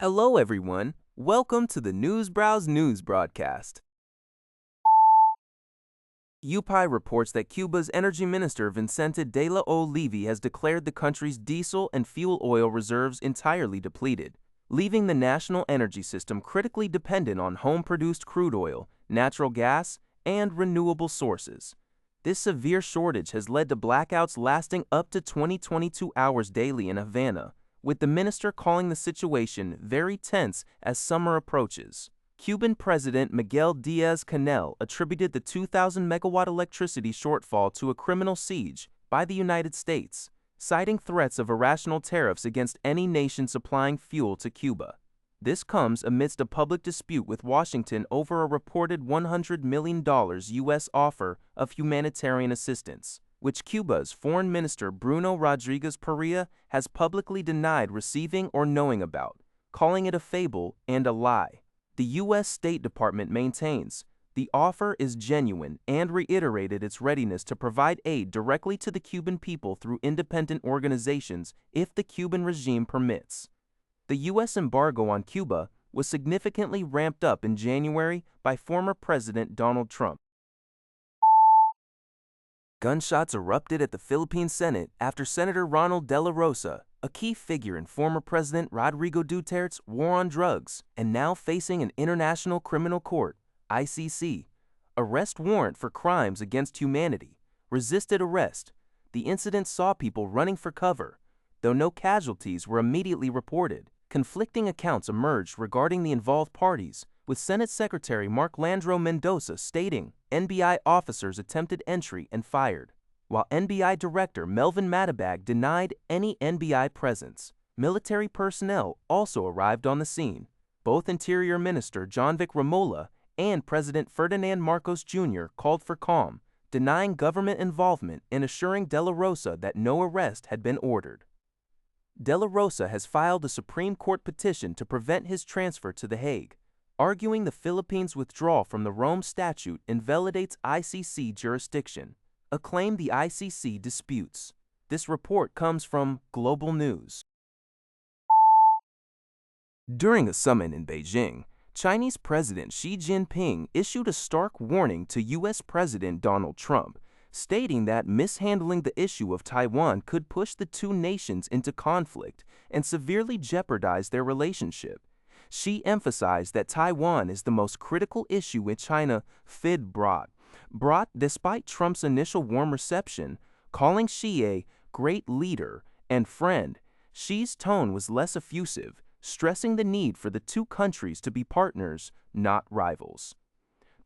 Hello, everyone. Welcome to the Newsbrowse News broadcast. UPI reports that Cuba's Energy Minister Vicente de la Oliva has declared the country's diesel and fuel oil reserves entirely depleted, leaving the national energy system critically dependent on home-produced crude oil, natural gas, and renewable sources. This severe shortage has led to blackouts lasting up to 22 hours daily in Havana, with the minister calling the situation very tense as summer approaches. Cuban President Miguel Diaz-Canel attributed the 2,000-megawatt electricity shortfall to a criminal siege by the United States, citing threats of irrational tariffs against any nation supplying fuel to Cuba. This comes amidst a public dispute with Washington over a reported $100 million U.S. offer of humanitarian assistance, which Cuba's Foreign Minister Bruno Rodriguez Perea has publicly denied receiving or knowing about, calling it a fable and a lie. The U.S. State Department maintains the offer is genuine and reiterated its readiness to provide aid directly to the Cuban people through independent organizations if the Cuban regime permits. The U.S. embargo on Cuba was significantly ramped up in January by former President Donald Trump. Gunshots erupted at the Philippine Senate after Senator Ronald De La Rosa, a key figure in former President Rodrigo Duterte's war on drugs and now facing an International Criminal Court (ICC) arrest warrant for crimes against humanity, resisted arrest. The incident saw people running for cover, though no casualties were immediately reported. Conflicting accounts emerged regarding the involved parties, with Senate Secretary Mark Landro Mendoza stating NBI officers attempted entry and fired, while NBI Director Melvin Matabag denied any NBI presence. Military personnel also arrived on the scene. Both Interior Minister John Vic Ramola and President Ferdinand Marcos Jr. called for calm, denying government involvement and assuring De La Rosa that no arrest had been ordered. De La Rosa has filed a Supreme Court petition to prevent his transfer to The Hague, arguing the Philippines' withdrawal from the Rome Statute invalidates ICC jurisdiction, a claim the ICC disputes. This report comes from Global News. During a summit in Beijing, Chinese President Xi Jinping issued a stark warning to U.S. President Donald Trump, stating that mishandling the issue of Taiwan could push the two nations into conflict and severely jeopardize their relationship. Xi emphasized that Taiwan is the most critical issue in China FID brought despite Trump's initial warm reception, calling Xi a great leader and friend. Xi's tone was less effusive, stressing the need for the two countries to be partners, not rivals.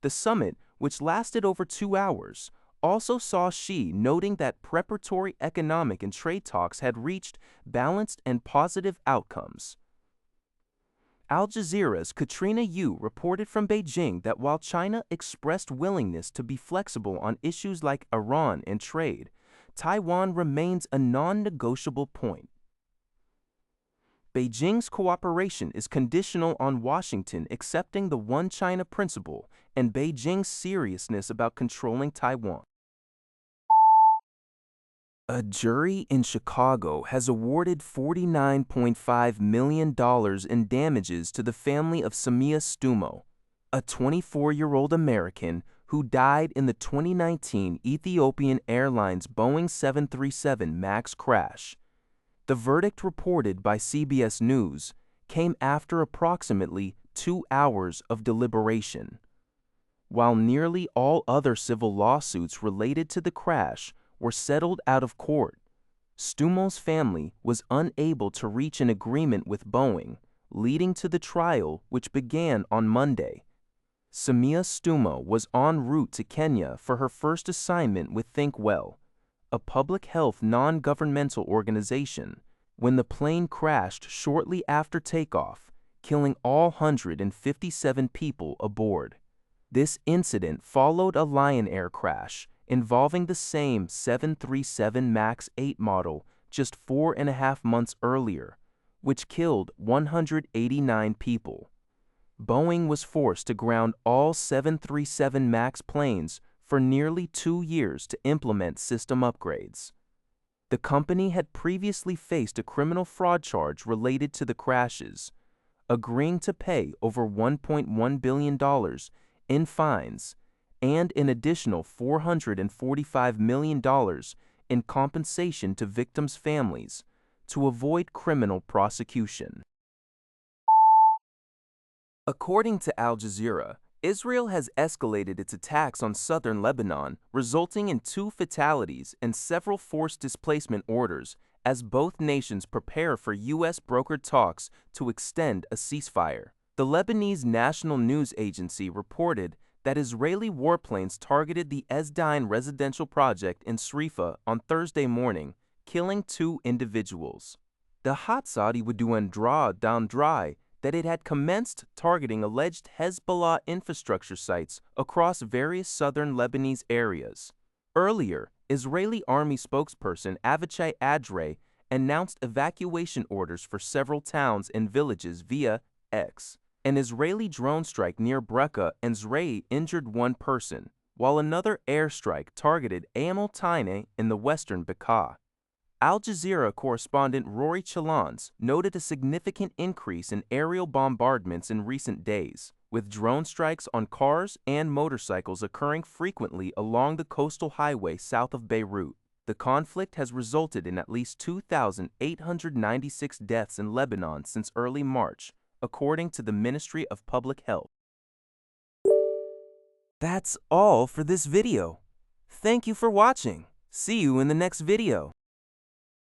The summit, which lasted over 2 hours, also saw Xi noting that preparatory economic and trade talks had reached balanced and positive outcomes. Al Jazeera's Katrina Yu reported from Beijing that while China expressed willingness to be flexible on issues like Iran and trade, Taiwan remains a non-negotiable point. Beijing's cooperation is conditional on Washington accepting the One China principle and Beijing's seriousness about controlling Taiwan. A jury in Chicago has awarded $49.5 million in damages to the family of Samya Stumo, a 24-year-old American who died in the 2019 Ethiopian Airlines Boeing 737 MAX crash. The verdict, reported by CBS News, came after approximately 2 hours of deliberation. While nearly all other civil lawsuits related to the crash were settled out of court, Stumo's family was unable to reach an agreement with Boeing, leading to the trial, which began on Monday. Samya Stumo was en route to Kenya for her first assignment with Think Well, a public health non-governmental organization, when the plane crashed shortly after takeoff, killing all 157 people aboard. This incident followed a Lion Air crash involving the same 737 MAX 8 model just 4.5 months earlier, which killed 189 people. Boeing was forced to ground all 737 MAX planes for nearly 2 years to implement system upgrades. The company had previously faced a criminal fraud charge related to the crashes. agreeing to pay over $1.1 billion in fines and an additional $445 million in compensation to victims' families to avoid criminal prosecution. According to Al Jazeera, Israel has escalated its attacks on southern Lebanon, resulting in 2 fatalities and several forced displacement orders as both nations prepare for U.S.-brokered talks to extend a ceasefire. The Lebanese National News Agency reported that Israeli warplanes targeted the Esdine residential project in Srifa on Thursday morning, killing 2 individuals. The Hatzadi Wadouan down dry that it had commenced targeting alleged Hezbollah infrastructure sites across various southern Lebanese areas. Earlier, Israeli army spokesperson Avichai Adre announced evacuation orders for several towns and villages via X. An Israeli drone strike near Breka and Zrei injured 1 person, while another airstrike targeted Amel Taine in the western Bekaa. Al Jazeera correspondent Rory Chalons noted a significant increase in aerial bombardments in recent days, with drone strikes on cars and motorcycles occurring frequently along the coastal highway south of Beirut. The conflict has resulted in at least 2,896 deaths in Lebanon since early March, according to the Ministry of Public Health. That's all for this video. Thank you for watching. See you in the next video.